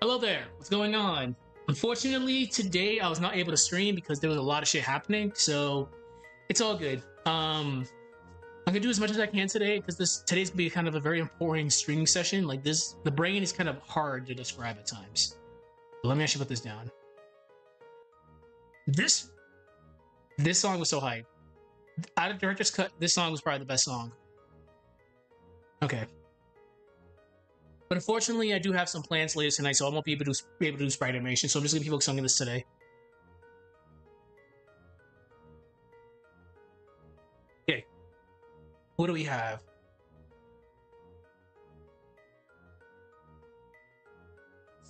Hello there, what's going on? Unfortunately, today I was not able to stream because there was a lot of shit happening, so it's all good. I'm gonna do as much as I can today because today's gonna be kind of a very important streaming session. Like this, the brain is kind of hard to describe at times. So let me actually put this down. This this song was so hype. Out of director's cut, this song was probably the best song. Okay. But unfortunately, I do have some plans later tonight, so I won't be able to do sprite animation. So I'm just gonna be focusing on this today. Okay, what do we have?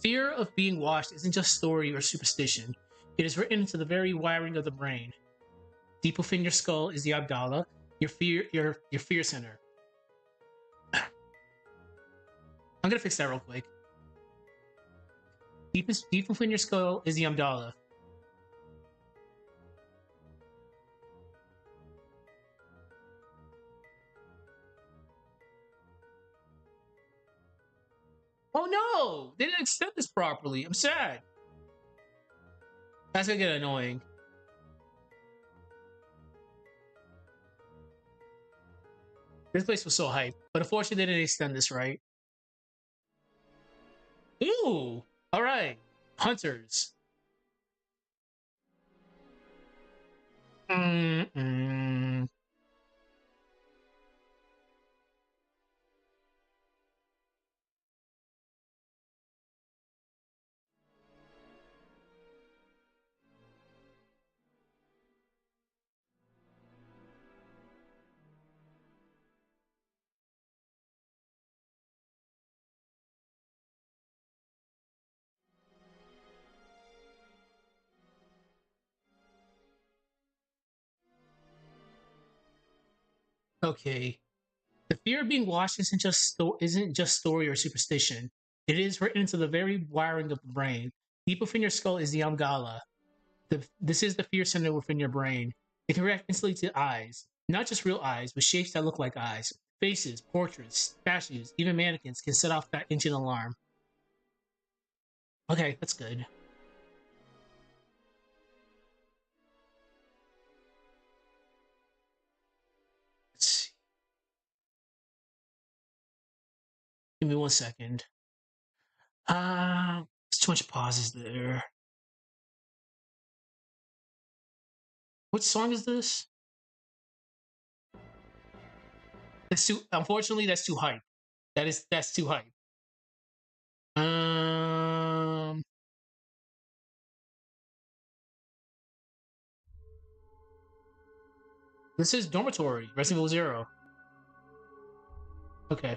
Fear of being washed isn't just story or superstition. It is written into the very wiring of the brain. Deep within your skull is the Abdallah, your fear center. I'm gonna fix that real quick. Deep within your skull is the Amdala. Oh no! They didn't extend this properly. I'm sad. That's gonna get annoying. This place was so hyped, but unfortunately they didn't extend this right. Ooh! Alright. Hunters. Mm-mm. Okay. The fear of being washed isn't just story or superstition. It is written into the very wiring of the brain. Deep within your skull is the Amgala. This is the fear center within your brain. It can react instantly to eyes, not just real eyes, but shapes that look like eyes. Faces, portraits, statues, even mannequins can set off that ancient alarm. Okay, that's good. Let's see. Give me 1 second. There's too much pauses there. What song is this? Unfortunately, that's too hype. That's too hype. Um, this is Dormitory, Resident Evil Zero. Okay.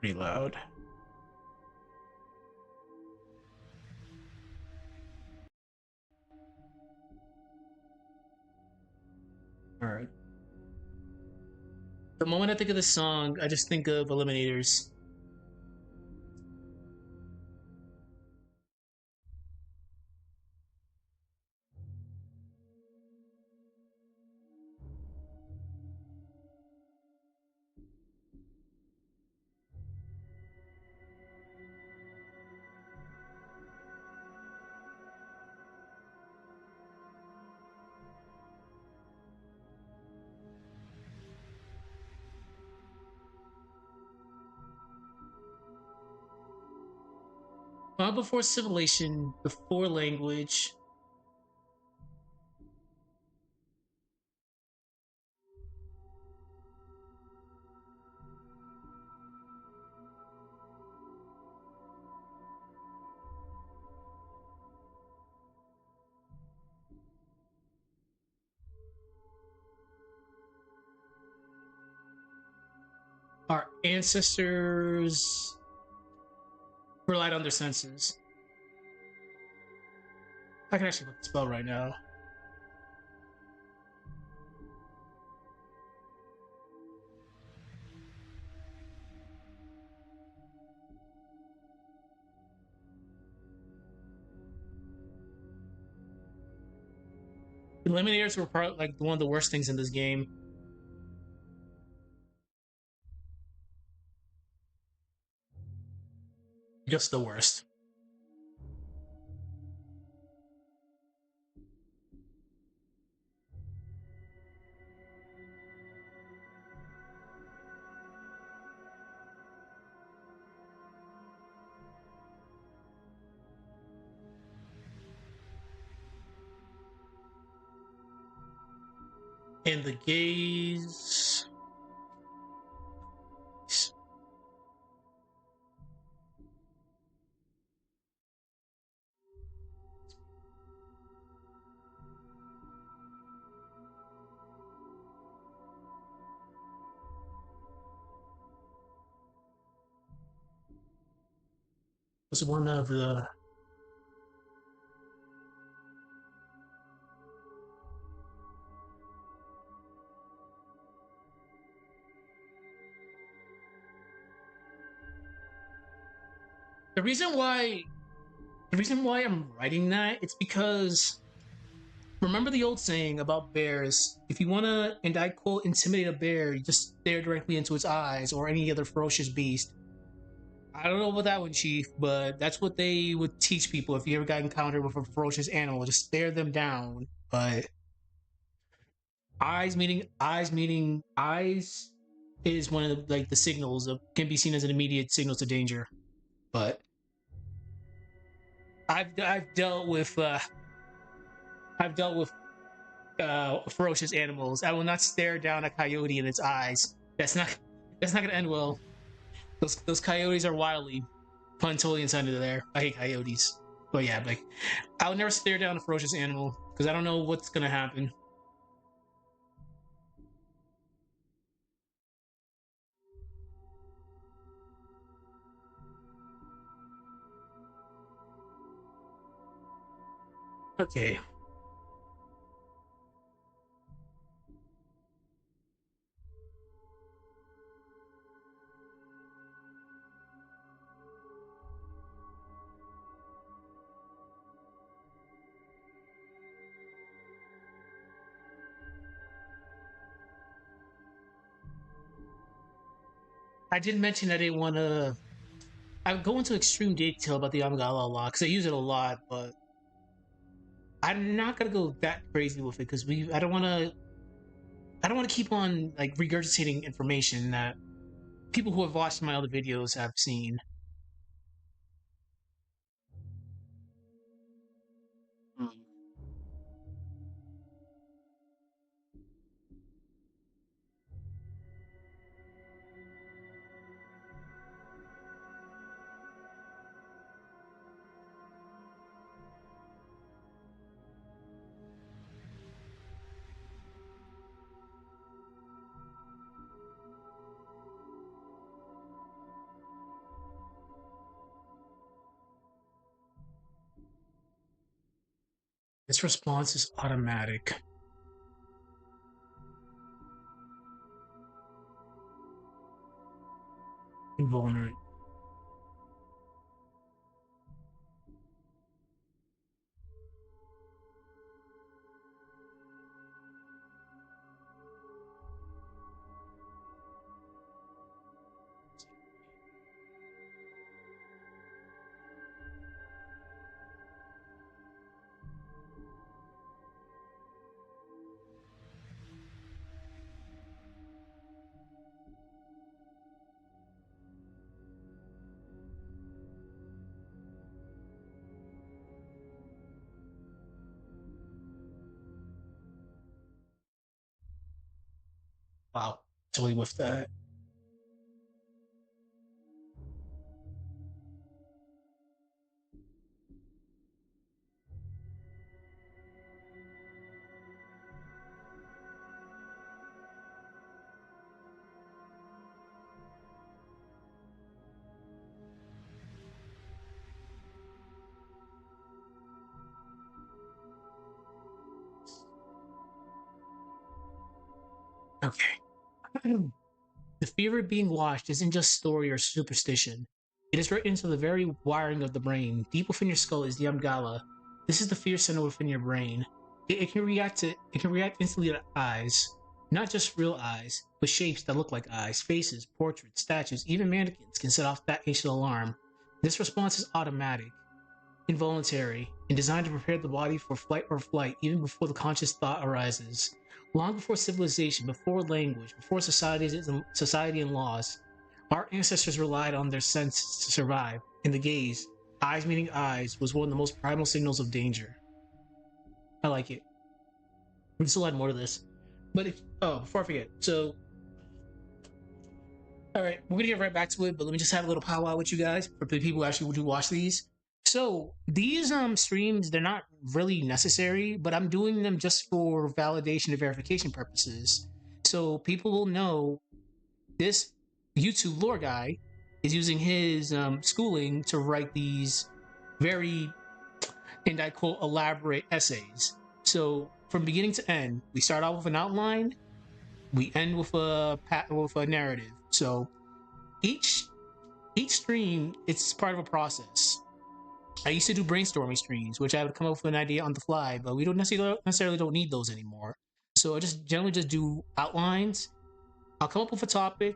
Pretty loud. All right. The moment I think of this song, I just think of Eliminators. Before civilization, before language. Our ancestors relied on their senses. I can actually put the spell right now. Eliminators were like one of the worst things in this game. Just the worst. And the gaze. Was one of the reason why I'm writing that, it's because remember the old saying about bears, if you want to, and I quote, intimidate a bear, you just stare directly into its eyes, or any other ferocious beast. I don't know about that one, Chief, but that's what they would teach people if you ever got encountered with a ferocious animal. Just stare them down. But eyes is one of the signals of, can be seen as an immediate signal to danger. But I've dealt with ferocious animals. I will not stare down a coyote in its eyes. That's not gonna end well. Those coyotes are wily. Pun totally intended there. I hate coyotes. But yeah, like I would never stare down a ferocious animal because I don't know what's gonna happen. Okay. I did mention I didn't want to. I would go into extreme detail about the Amagala a lot because I use it a lot, but I'm not gonna go that crazy with it because we. I don't want to. I don't want to keep on like regurgitating information that people who have watched my other videos have seen. Mm. This response is automatic. Invulnerate. Wow. Totally with that. Okay. The fear of being watched isn't just story or superstition. It is written into the very wiring of the brain. Deep within your skull is the Amgala. This is the fear center within your brain. It can react instantly to eyes, not just real eyes, but shapes that look like eyes, faces, portraits, statues, even mannequins can set off that initial alarm. This response is automatic, involuntary, and designed to prepare the body for flight or flight even before the conscious thought arises. Long before civilization, before language, before society and laws, our ancestors relied on their senses to survive. In the gaze, eyes meeting eyes was one of the most primal signals of danger. I like it. We can still add more to this. But before I forget, so all right, we're gonna get right back to it, but let me just have a little powwow with you guys for the people who actually do watch these. So these streams, they're not really necessary, but I'm doing them just for validation and verification purposes. So people will know this YouTube lore guy is using his schooling to write these very, and I quote, elaborate essays. So from beginning to end, we start out with an outline, we end with a narrative. So each stream, it's part of a process. I used to do brainstorming streams, which I would come up with an idea on the fly, but we don't necessarily don't need those anymore. So I just generally just do outlines. I'll come up with a topic,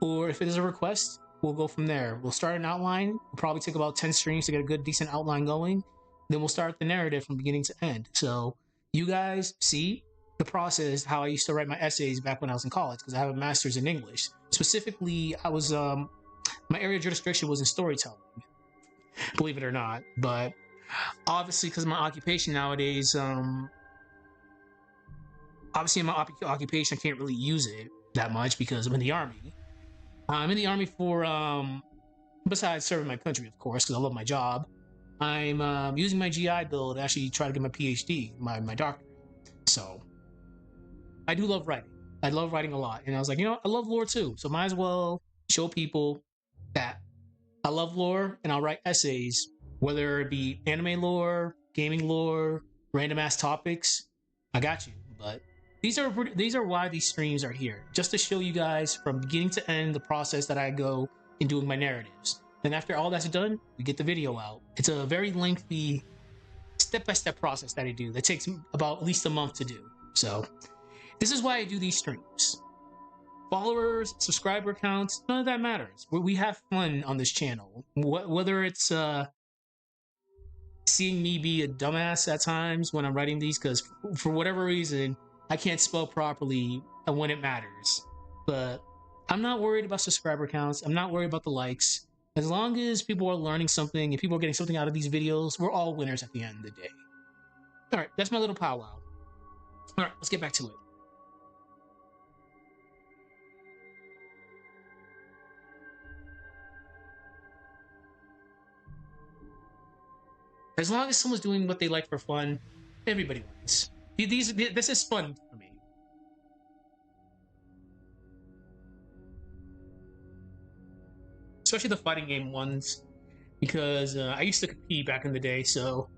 or if it is a request, we'll go from there. We'll start an outline. It'll probably take about 10 streams to get a good, decent outline going. Then we'll start the narrative from beginning to end. So you guys see the process, how I used to write my essays back when I was in college, because I have a master's in English. Specifically, I was my area of jurisdiction was in storytelling, believe it or not. But obviously, because of my occupation nowadays, obviously in my occupation, I can't really use it that much because I'm in the army. I'm in the army for besides serving my country, of course, because I love my job. I'm using my GI Bill to actually try to get my PhD, my doctorate. So I do love writing. I love writing a lot, and I was like, I love lore too. So might as well show people that I love lore, and I'll write essays, whether it be anime lore, gaming lore, random ass topics. I got you. But these are why these streams are here, just to show you guys from beginning to end the process that I go in doing my narratives. Then after all that's done, we get the video out. It's a very lengthy step-by-step process that I do that takes about at least a month to do. So this is why I do these streams. Followers, subscriber counts, none of that matters. We have fun on this channel. Whether it's seeing me be a dumbass at times when I'm writing these, because for whatever reason, I can't spell properly when it matters. But I'm not worried about subscriber counts. I'm not worried about the likes. As long as people are learning something and people are getting something out of these videos, we're all winners at the end of the day. All right, that's my little powwow. All right, let's get back to it. As long as someone's doing what they like for fun, everybody wins. This is fun for me. Especially the fighting game ones, because I used to compete back in the day, so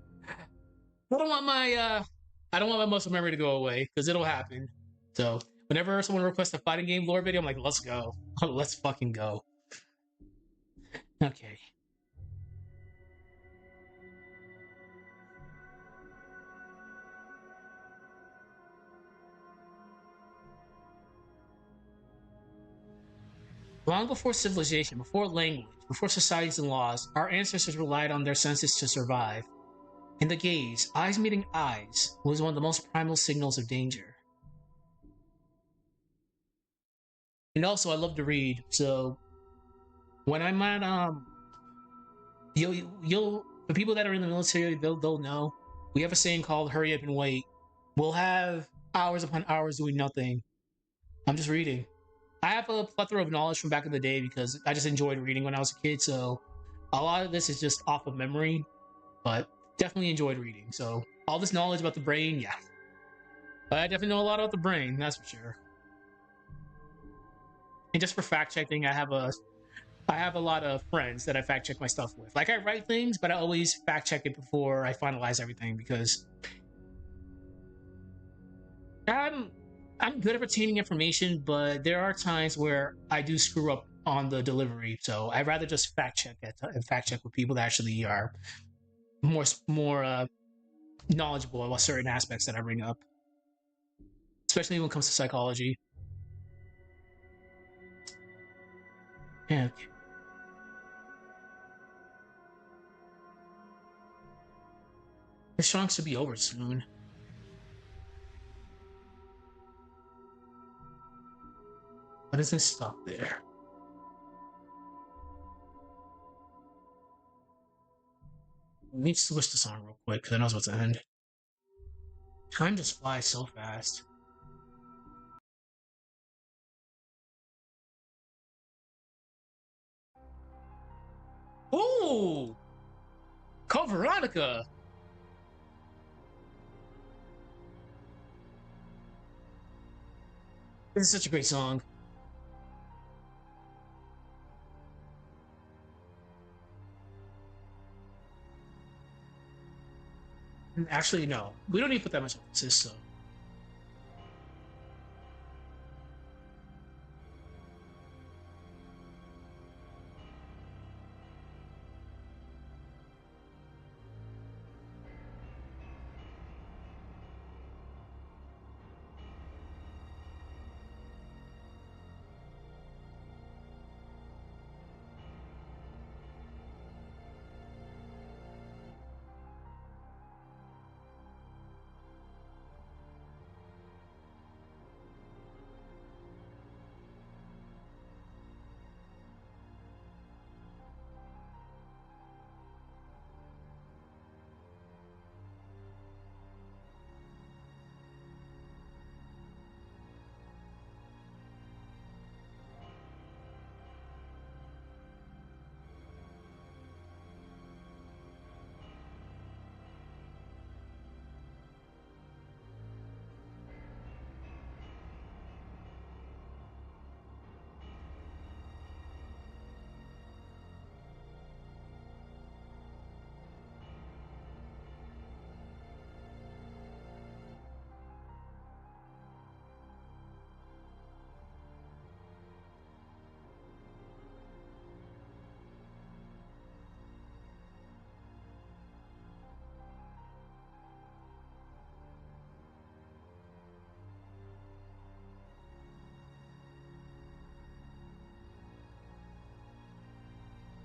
I don't want my muscle memory to go away, because it'll happen. So whenever someone requests a fighting game lore video, I'm like, let's go. Let's fucking go. Okay. Long before civilization, before language, before societies and laws, our ancestors relied on their senses to survive. In the gaze, eyes meeting eyes was one of the most primal signals of danger. And also, I love to read, so when I'm at you'll the people that are in the military, they'll know. We have a saying called "hurry up and wait." We'll have hours upon hours doing nothing. I'm just reading. I have a plethora of knowledge from back in the day because I just enjoyed reading when I was a kid. So a lot of this is just off of memory, but definitely enjoyed reading. So all this knowledge about the brain, yeah. But I definitely know a lot about the brain, that's for sure. And just for fact checking, I have a lot of friends that I fact check my stuff with. Like I write things, but I always fact check it before I finalize everything because I'm good at retaining information, but there are times where I do screw up on the delivery. So I'd rather just fact check with people that actually are more knowledgeable about certain aspects that I bring up, especially when it comes to psychology. Yeah. This song should be over soon. Why doesn't it stop there? Let me switch the song real quick because I know it's about to end. Time just flies so fast. Ooh! Call Veronica! This is such a great song. Actually, no. We don't need to put that much emphasis, so.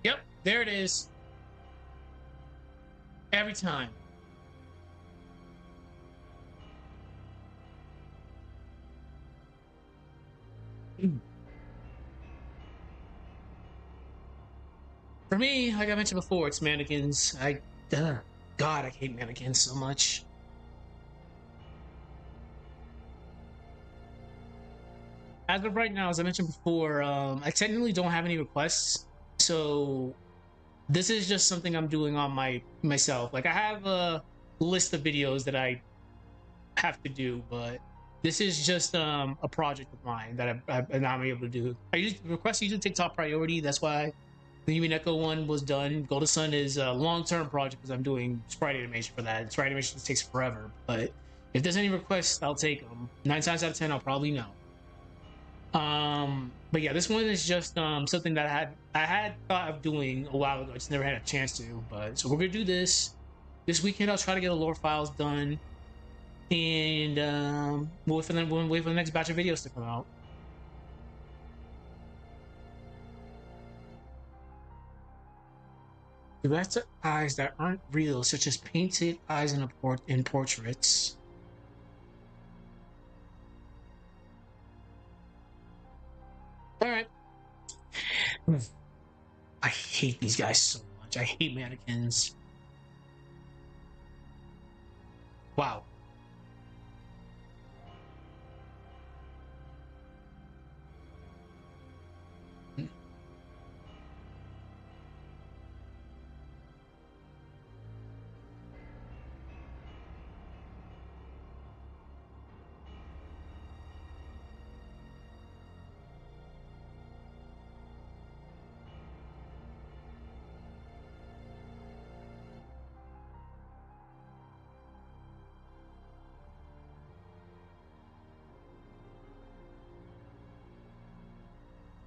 Yep, there it is. Every time. For me, like I mentioned before, it's mannequins. God, I hate mannequins so much. As of right now, as I mentioned before, I technically don't have any requests, so this is just something I'm doing on myself. Like I have a list of videos that I have to do, but this is just a project of mine that I'm able to do. I usually requests usually take top priority. That's why the Yumi Neko one was done. Golden Sun is a long-term project because I'm doing sprite animation for that. Sprite animation just takes forever, but if there's any requests, I'll take them. 9 times out of 10, I'll probably know. But yeah, this one is just something that I had thought of doing a while ago. I just never had a chance to. But so we're gonna do this weekend. I'll try to get the lore files done, and we'll wait for the next batch of videos to come out. The best eyes that aren't real, such as painted eyes in portraits. All right. I hate these guys so much. I hate mannequins. Wow.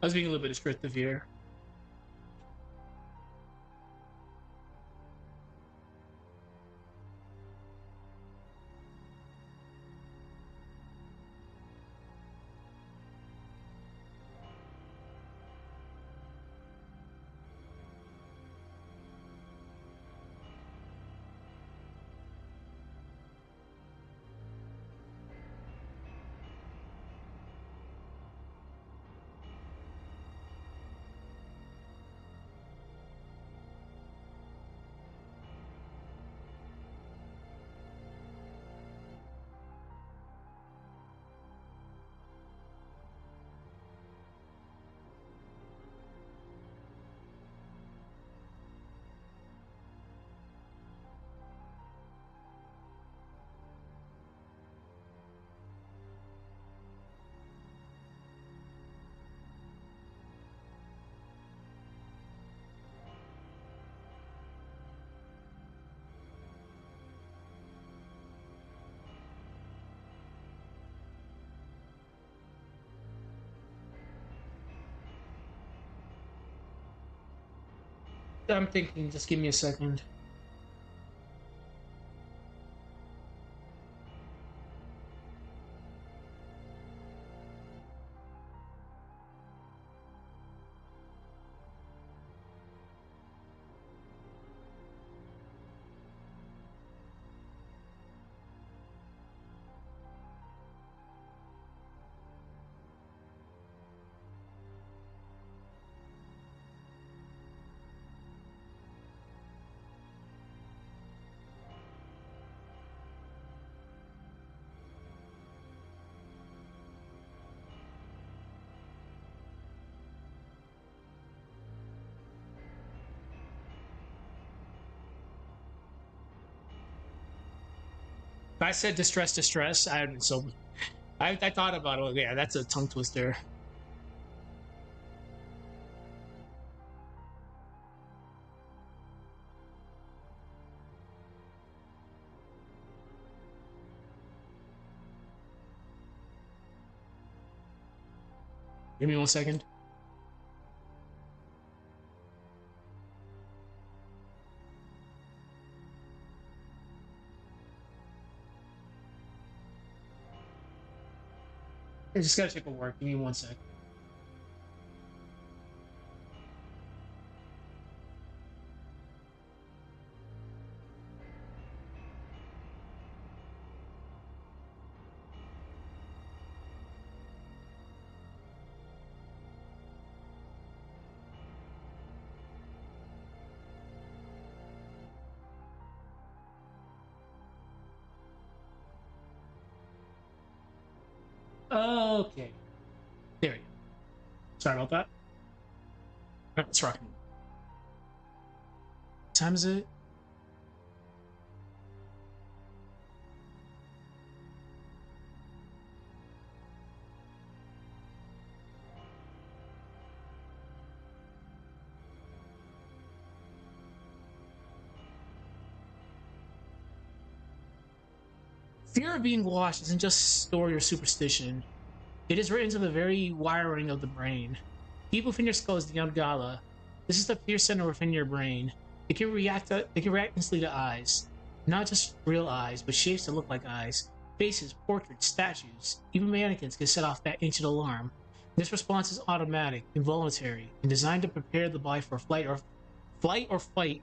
I was being a little bit descriptive here. I'm thinking, just give me a second. I said distress, distress. I thought about it. Yeah, that's a tongue twister. Give me 1 second. I just gotta check a work. Give me 1 sec. Okay. There we go. Sorry about that. Let's rock. What time is it? Fear of being washed isn't just story or superstition. It is written into the very wiring of the brain. Deep within your skull is the amygdala. This is the fear center within your brain. It can react instantly to eyes. Not just real eyes, but shapes that look like eyes. Faces, portraits, statues, even mannequins can set off that ancient alarm. This response is automatic, involuntary, and designed to prepare the body for flight or fight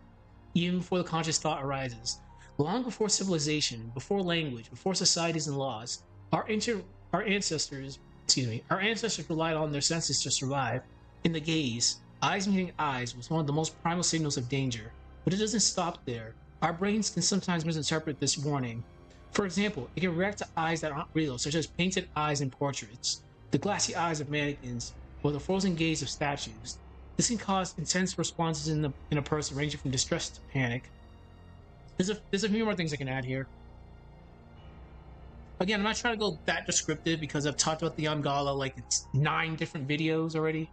even before the conscious thought arises. Long before civilization, before language, before societies and laws, our ancient our ancestors, our ancestors relied on their senses to survive. In the gaze, eyes meeting eyes was one of the most primal signals of danger. But it doesn't stop there. Our brains can sometimes misinterpret this warning. For example, it can react to eyes that aren't real, such as painted eyes in portraits, the glassy eyes of mannequins, or the frozen gaze of statues. This can cause intense responses in a person, ranging from distress to panic. There's a few more things I can add here. Again, I'm not trying to go that descriptive because I've talked about the Angala like it's 9 different videos already.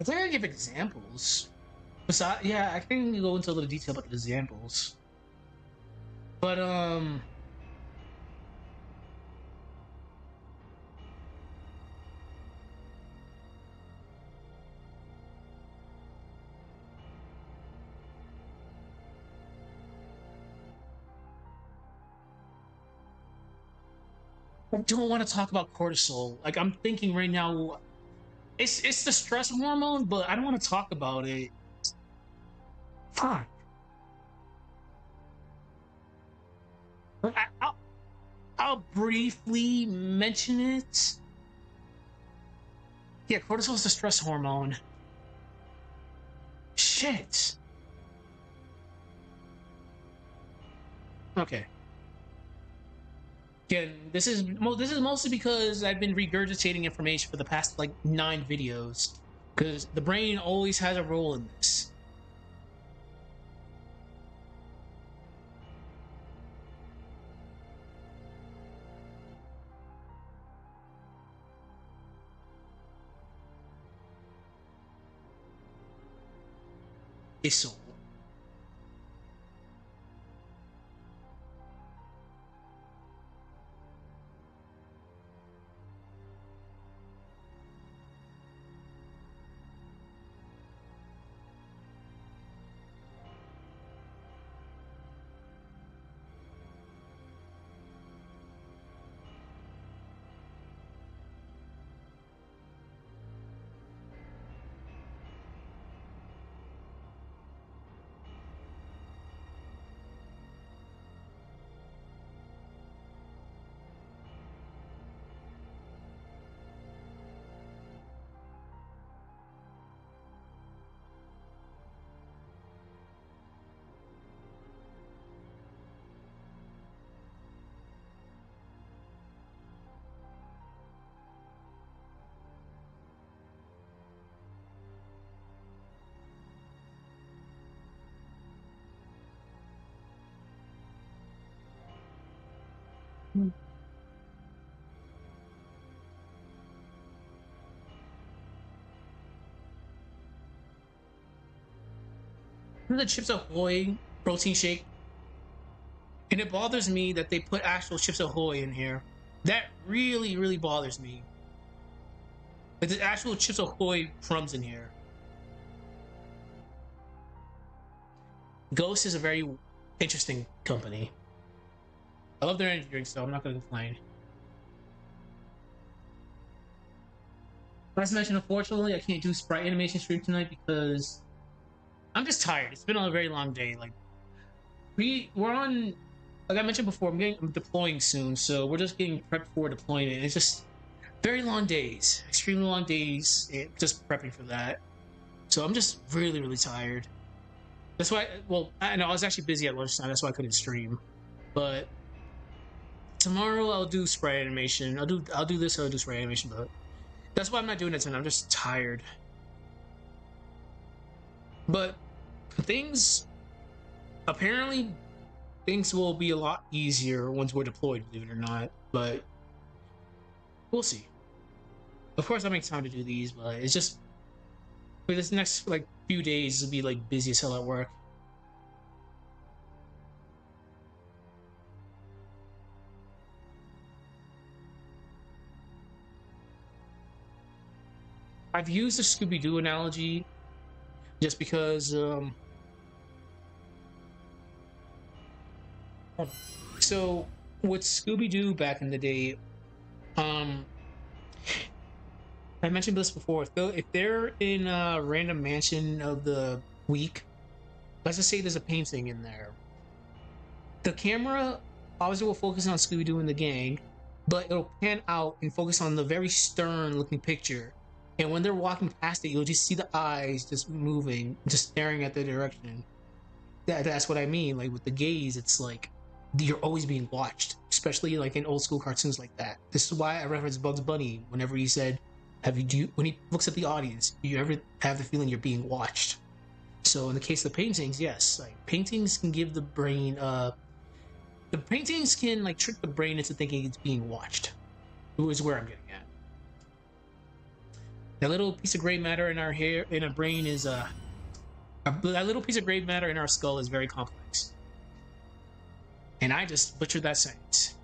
I think I can give examples. Besides, yeah, I can go into a little detail about the examples. But I don't want to talk about cortisol. Like I'm thinking right now, it's the stress hormone, but I don't want to talk about it. Fuck. I, I'll briefly mention it. Yeah, cortisol is the stress hormone. Shit. Okay. Again, this is mostly because I've been regurgitating information for the past like 9 videos. Because the brain always has a role in this. his soul. The Chips Ahoy protein shake, and it bothers me that they put actual Chips Ahoy in here. That really, really bothers me. Like there's actual Chips Ahoy crumbs in here. Ghost is a very interesting company. I love their energy drinks, so I'm not gonna complain. As mentioned, unfortunately, I can't do sprite animation stream tonight because I'm just tired. It's been a very long day. Like we're on, like I mentioned before, I'm deploying soon, so we're just getting prepped for deployment. It's just very long days, extremely long days, just prepping for that. So I'm just really, really tired. That's why. Well, I know I was actually busy at lunchtime. That's why I couldn't stream. But tomorrow I'll do sprite animation. I'll do this. I'll do sprite animation. But that's why I'm not doing it tonight. I'm just tired. But things apparently things will be a lot easier once we're deployed, believe it or not. But we'll see. Of course, I make time to do these, but it's just for this next like few days, it'll be like busy as hell at work. I've used the Scooby Doo analogy just because. So with Scooby Doo back in the day, um, I mentioned this before. If they're in a random mansion of the week, let's just say there's a painting in there. The camera obviously will focus on Scooby Doo and the gang, but it'll pan out and focus on the very stern looking picture. And when they're walking past it, you'll just see the eyes just moving, just staring at the direction. That's what I mean. Like with the gaze, it's like you're always being watched, especially like in old school cartoons like that. This is why I reference Bugs Bunny whenever he said, "Have you when he looks at the audience, do you ever have the feeling you're being watched?" So in the case of paintings, yes, like paintings can give the brain the paintings can like trick the brain into thinking it's being watched. Is where I'm getting at. That little piece of gray matter in our hair in our brain is that little piece of gray matter in our skull is very complex. And I just butchered that sentence.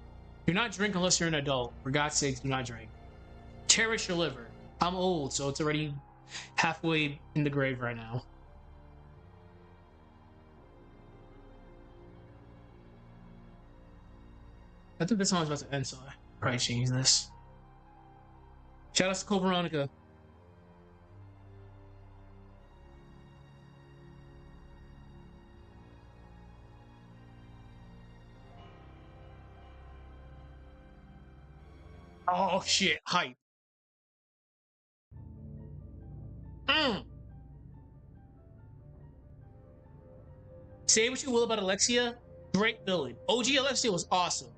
Do not drink unless you're an adult. For God's sakes, do not drink. Cherish your liver. I'm old, so it's already halfway in the grave right now. I think this song's about to end, so I probably change this. Shout out to Cole Veronica. Oh shit, hype. Mm. Say what you will about Alexia, great villain. OG Alexia was awesome.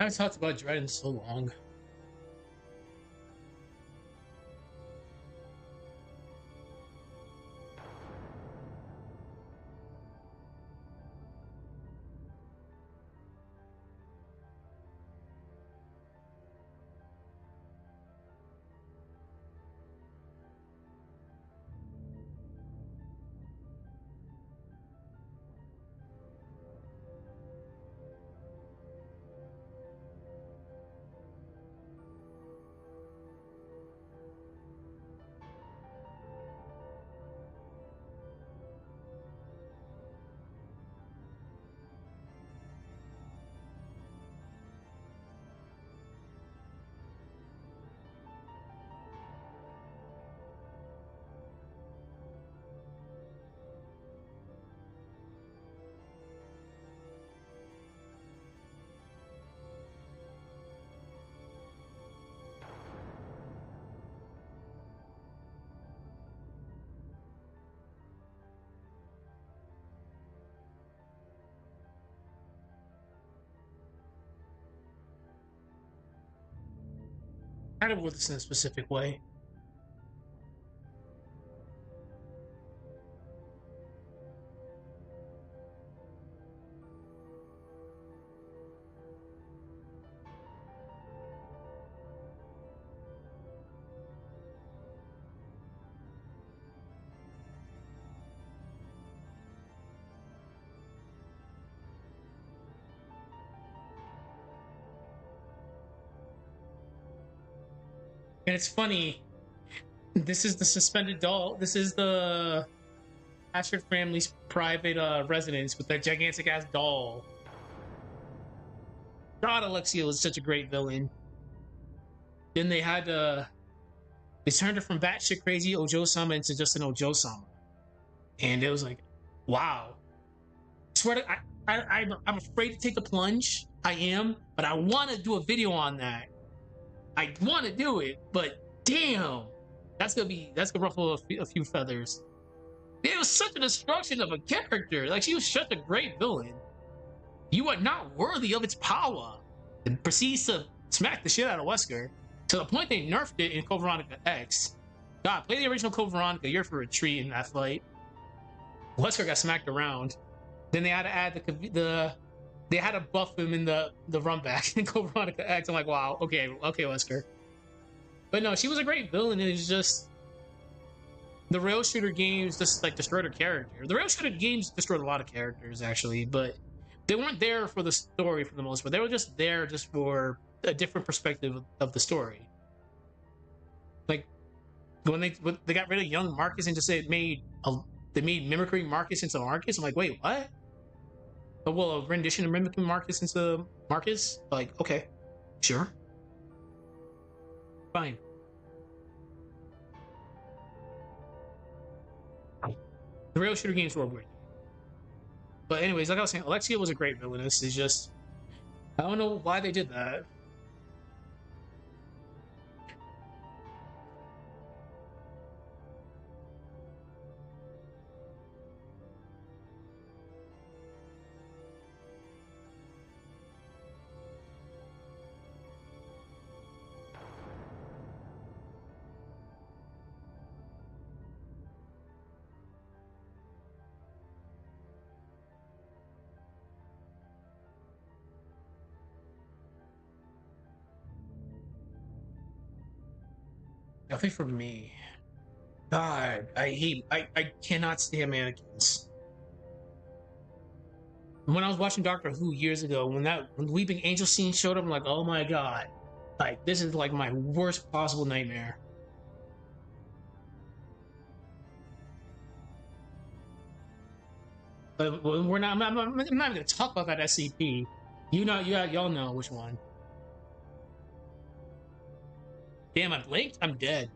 I've talked about Dread in so long. I don't with this in a specific way. And it's funny. This is the suspended doll. This is the Ashford family's private residence with that gigantic ass doll. God, Alexia was such a great villain. Then they turned her from batshit crazy Ojo-sama into just an Ojo-sama, and it was like, wow. I swear to, I'm afraid to take the plunge. I am, but I want to do a video on that. I want to do it, but damn, that's gonna ruffle a few feathers. It was such a destruction of a character. Like she was such a great villain. You are not worthy of its power. And proceeds to smack the shit out of Wesker to the point they nerfed it in Code Veronica X. God, play the original Code Veronica. You're for a treat in that fight. Wesker got smacked around. Then they had to add the they had to buff him in the run back in Code Veronica X. I'm like, wow, okay, Wesker. But no, she was a great villain. It was just the rail shooter games just like destroyed her character. The rail shooter games destroyed a lot of characters actually, but they weren't there for the story for the most part. They were just there just for a different perspective of the story. Like when they got rid of young Marcus and just they made mimicry Marcus into Marcus. I'm like, wait, what? But well, a rendition of mimicking Marcus into Marcus? Like, okay, sure, fine. The rail shooter games were weird. But anyways, like I was saying, Alexia was a great villainess. It's just I don't know why they did that. Nothing for me. God, I cannot stand mannequins. When I was watching Doctor Who years ago, when the Weeping Angel scene showed up, I'm like, oh my god, like this is like my worst possible nightmare. But we're not. I'm not even gonna talk about that SCP. You know, y'all know which one. Damn, I blinked. I'm dead.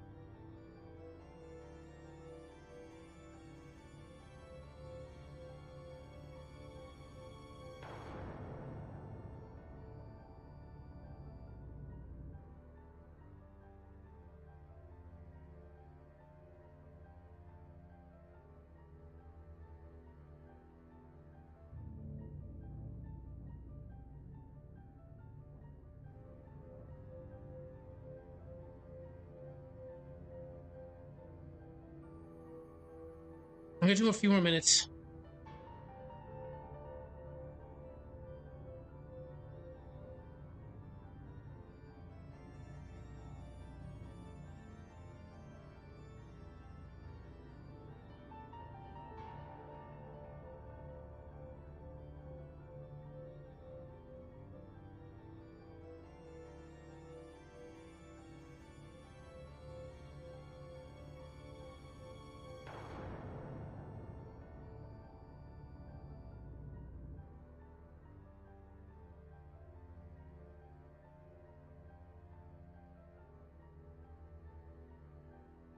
I'm gonna do a few more minutes.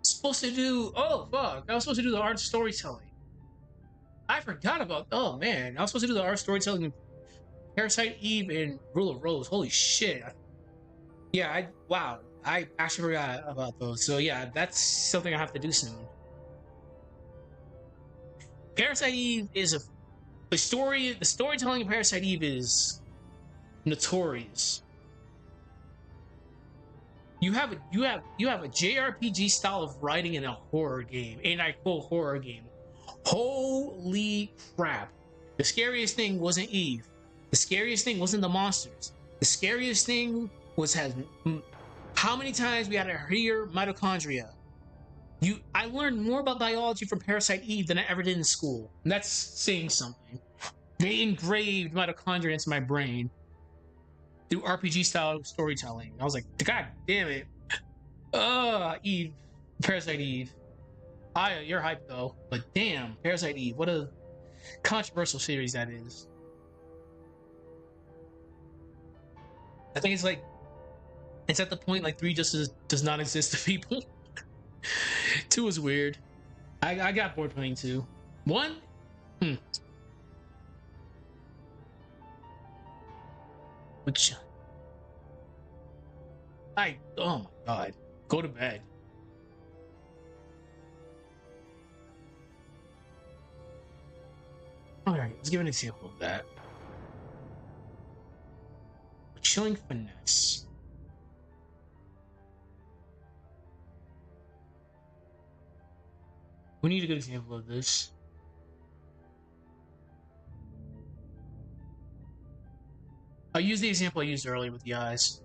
Supposed to do. Oh fuck! I was supposed to do the art storytelling. I forgot about. Oh man, I was supposed to do the art storytelling in Parasite Eve and Rule of Rose. Holy shit! Yeah, I wow. I actually forgot about those. So yeah, that's something I have to do soon. Parasite Eve is a the story. The storytelling of Parasite Eve is notorious. You have a JRPG style of writing in a horror game, and I quote horror game. Holy crap! The scariest thing wasn't Eve. The scariest thing wasn't the monsters. The scariest thing was how many times we had to hear mitochondria. I learned more about biology from Parasite Eve than I ever did in school. And that's saying something. They engraved mitochondria into my brain through RPG style storytelling. I was like, God damn it. Eve. Parasite Eve. You're hyped though. But damn, Parasite Eve. What a controversial series that is. I think it's at the point like three just does not exist to people. Two is weird. I got bored playing two. One, hmm. Which oh my god. Go to bed. Alright, let's give an example of that. Chilling finesse. We need a good example of this. I'll use the example I used earlier with the eyes.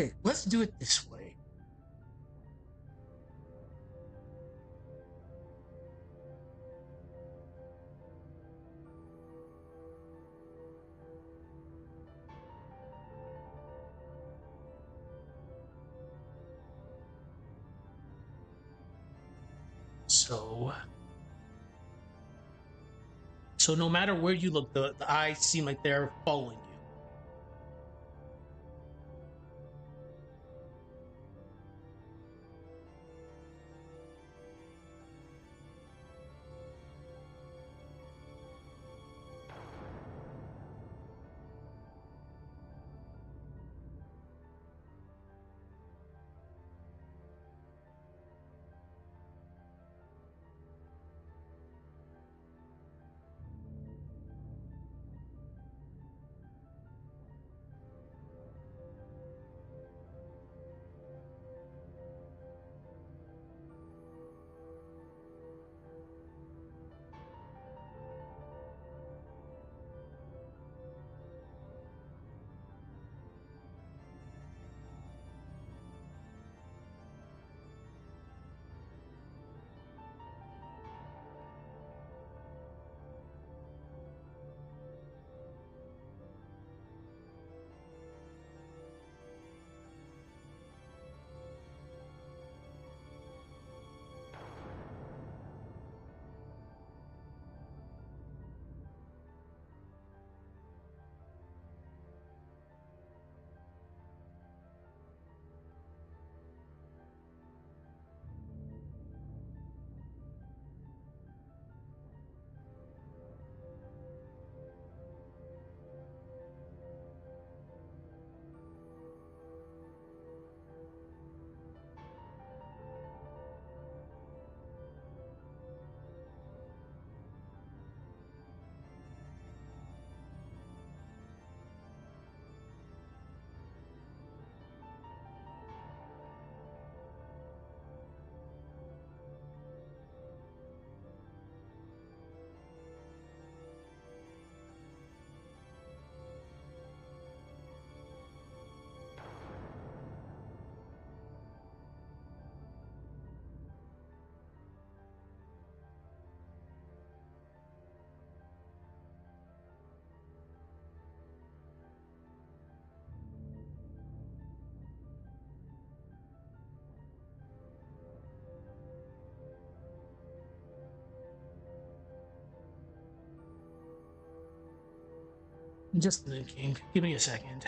Okay, let's do it this way. So no matter where you look, the eyes seem like they're following you. Just thinking. Give me a second.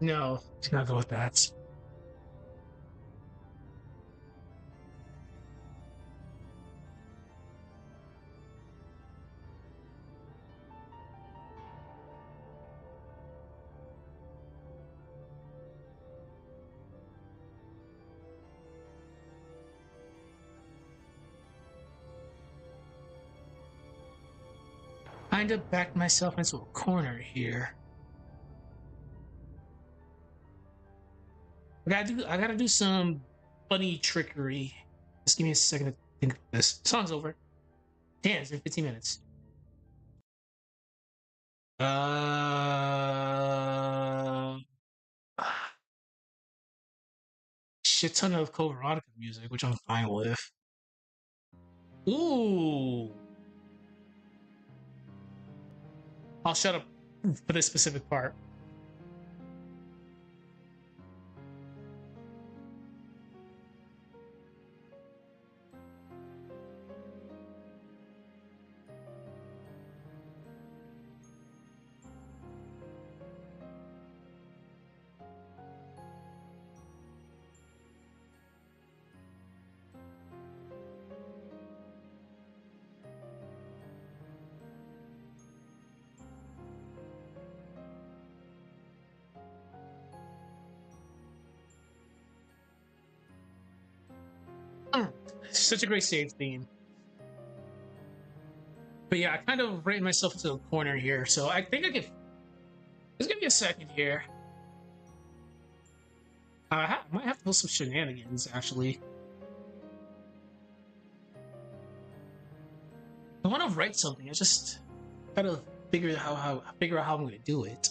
No, let's not go with that. Kind of backed myself into a corner here. I gotta do some funny trickery. Just give me a second to think of this. Song's over. Damn, it's been 15 minutes. Uh, Shit ton of Code Veronica music, which I'm fine with. Ooh, I'll shut up for this specific part. Such a great save theme. But yeah, I kind of ran myself into a corner here, so I think I can. Just give me a second here. I might have to pull some shenanigans actually. I want to write something. I just gotta figure out how I'm gonna do it.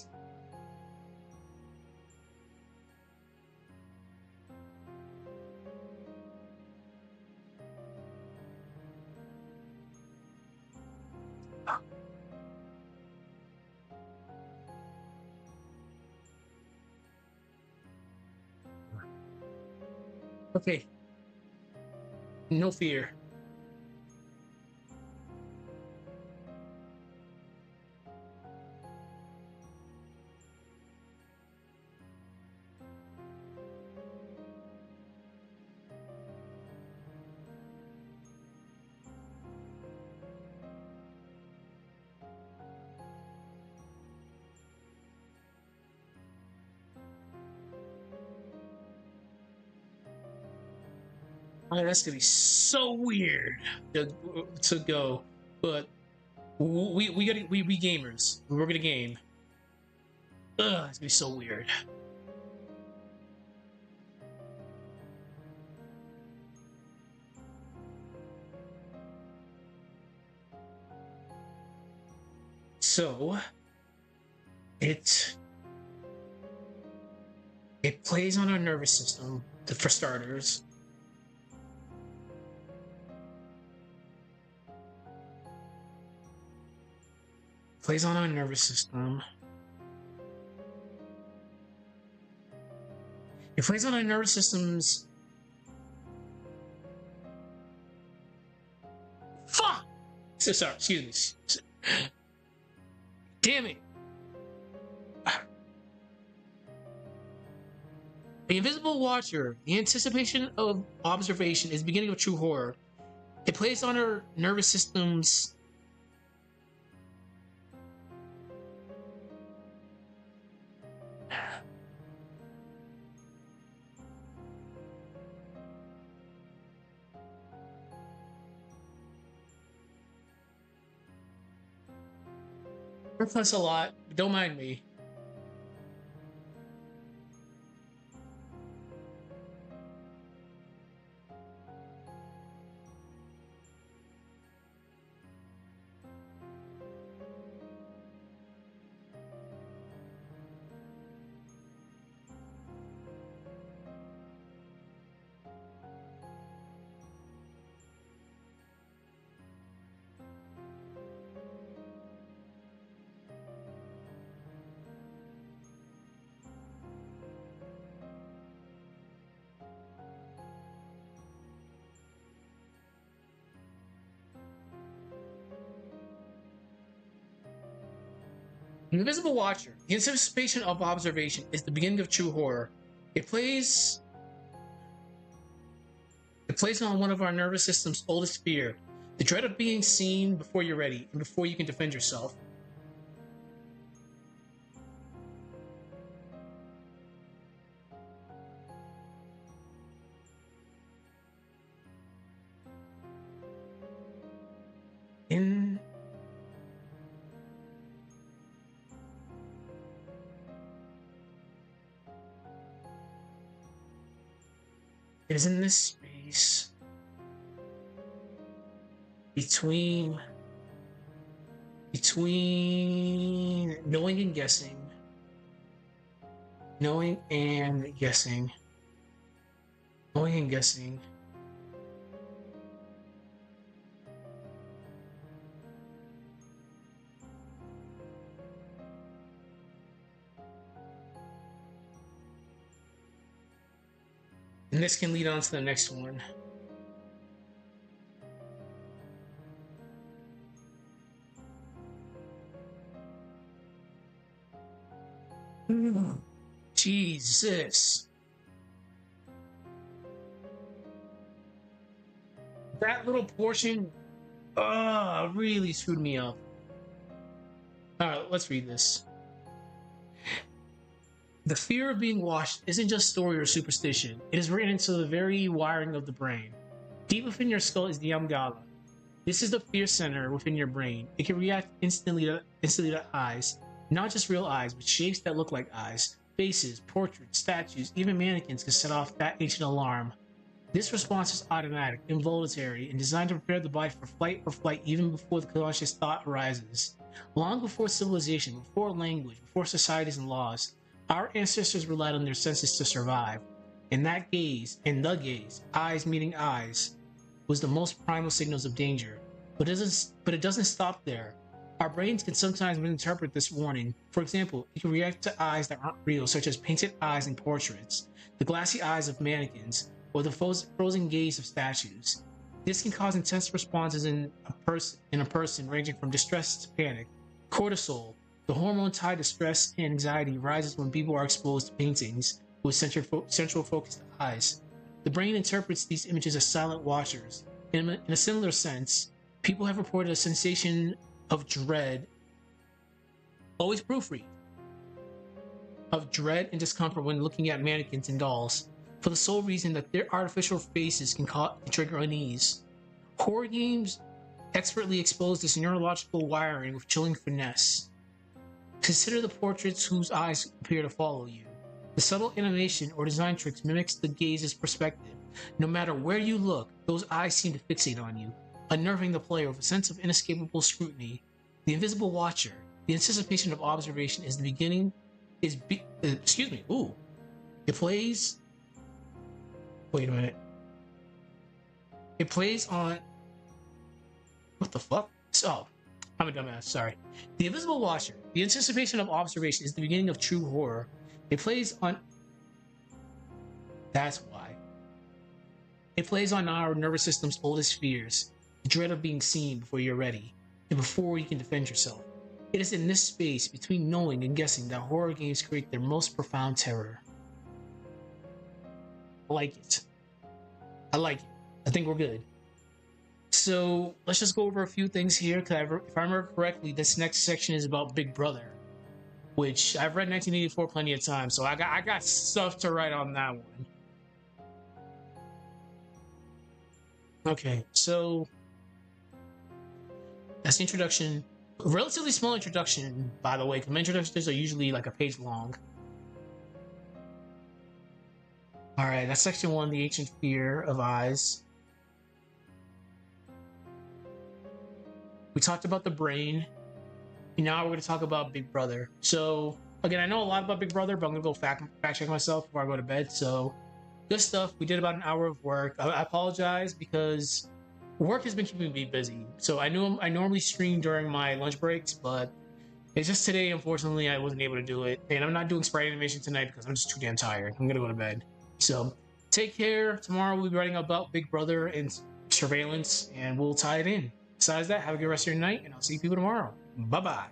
Okay, no fear. Oh, that's gonna be so weird to go, but we gamers. We're gonna game. Ugh, it's gonna be so weird. So it it plays on our nervous system for starters. Plays on our nervous system. It plays on our nervous systems. Fuck! So sorry, excuse me. Damn it. The Invisible Watcher, the anticipation of observation is the beginning of true horror. It plays on our nervous systems. That's a lot. Don't mind me. Invisible Watcher. The anticipation of observation is the beginning of true horror. It plays it plays on one of our nervous system's oldest fear, the dread of being seen before you're ready and before you can defend yourself. In It is in this space between knowing and guessing, knowing and guessing, knowing and guessing. And this can lead on to the next one. Jesus. That little portion really screwed me up. Alright, let's read this. The fear of being watched isn't just story or superstition. It is written into the very wiring of the brain. Deep within your skull is the amygdala. This is the fear center within your brain. It can react instantly to eyes, not just real eyes, but shapes that look like eyes. Faces, portraits, statues, even mannequins can set off that ancient alarm. This response is automatic, involuntary, and designed to prepare the body for flight or flight even before the conscious thought arises. Long before civilization, before language, before societies and laws, our ancestors relied on their senses to survive. And that gaze, eyes meeting eyes, was the most primal signals of danger. But it doesn't stop there. Our brains can sometimes misinterpret this warning. For example, it can react to eyes that aren't real, such as painted eyes in portraits, the glassy eyes of mannequins, or the frozen gaze of statues. This can cause intense responses in a person ranging from distress to panic. Cortisol, the hormone tied to stress and anxiety, rises when people are exposed to paintings with central focused eyes. The brain interprets these images as silent watchers. In a similar sense, people have reported a sensation of dread, always proofread, of dread and discomfort when looking at mannequins and dolls, for the sole reason that their artificial faces can trigger unease. Horror games expertly expose this neurological wiring with chilling finesse. Consider the portraits whose eyes appear to follow you. The subtle animation or design tricks mimics the gaze's perspective. No matter where you look, those eyes seem to fixate on you, unnerving the player with a sense of inescapable scrutiny. The invisible watcher, the anticipation of observation is the beginning. It plays. Wait a minute. It plays on. What the fuck? Oh, I'm a dumbass. Sorry. The invisible watcher, the anticipation of observation is the beginning of true horror. It plays on. That's why. It plays on our nervous system's oldest fears, the dread of being seen before you're ready, and before you can defend yourself. It is in this space between knowing and guessing that horror games create their most profound terror. I like it. I like it. I think we're good. So let's just go over a few things here, because if I remember correctly, this next section is about Big Brother, which I've read 1984 plenty of times, so I got stuff to write on that one. Okay, so that's the introduction. Relatively small introduction, by the way, because introductions are usually like a page long. All right, that's section one, the ancient fear of eyes. We talked about the brain. Now we're going to talk about Big Brother. So again, I know a lot about Big Brother, but I'm going to go fact check myself before I go to bed. So good stuff. We did about an hour of work. I apologize because work has been keeping me busy. So I knew I normally stream during my lunch breaks, but it's just today, unfortunately, I wasn't able to do it. And I'm not doing sprite animation tonight because I'm just too damn tired. I'm gonna go to bed. So take care. Tomorrow we'll be writing about Big Brother and surveillance, and we'll tie it in. Besides that, have a good rest of your night, and I'll see people tomorrow. Bye bye.